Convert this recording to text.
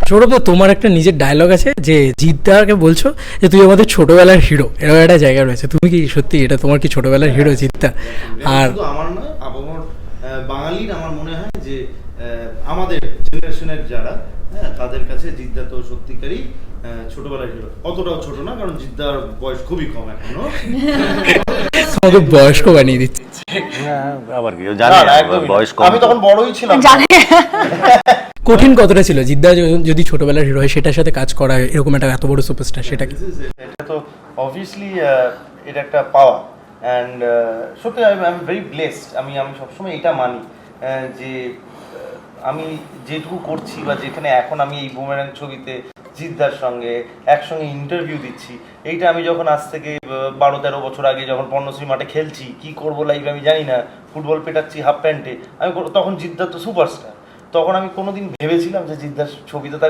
সৌরভ, তোমার একটা নিজের ডায়লগ আছে যে জিদ্দাকে বলছো যে তুই আমাদের ছোটবেলার হিরো, এরকম একটা জায়গা রয়েছে। তুমি কি সত্যি এটা তোমার কি ছোটবেলার হিরো জিদ্দা? আর শুধু আমার নয়, আপামর বাঙালির আমার মনে হয় যে আমাদের জেনারেশনের যারা, হ্যাঁ, তাদের কাছে জিদ্দা তো সত্যিকারই ছোটবেলার হিরো। অতটাও ছোট না, কারণ জিদ্দার বয়স খুবই কম এখনো। আমাকে বয়স্ক বানিয়ে দিচ্ছে। আবার কি জানি বয়স কম, আমি তখন বড়ই ছিলাম। জানে কঠিন কতটা ছিল জিদ্দা যদি ছোটবেলার হিরো হয় সেটার সাথে কাজ করা, এরকম একটা এত বড় সুপারস্টার, সেটা কি? এটা তো অবভিয়াসলি এটা একটা পাওয়া, অ্যান্ড সত্যি আই এম ভেরি ব্লেসড। আমি সবসময় এটা মানি যে আমি যেটুকু করছি বা যেখানে এখন আমি এই বুমেরাং ছবিতে জিদ্দার সঙ্গে একসঙ্গে ইন্টারভিউ দিচ্ছি, এইটা আমি যখন আজ থেকে 12-13 বছর আগে যখন পর্ণশ্রী মাঠে খেলছি, কি করবো লাইফে আমি জানি না, ফুটবল পেটাচ্ছি হাফ প্যান্টে, তখন জিদ্দার তো সুপারস্টার। তখন আমি কোনোদিন ভেবেছিলাম যে জিদ্দার ছবিতে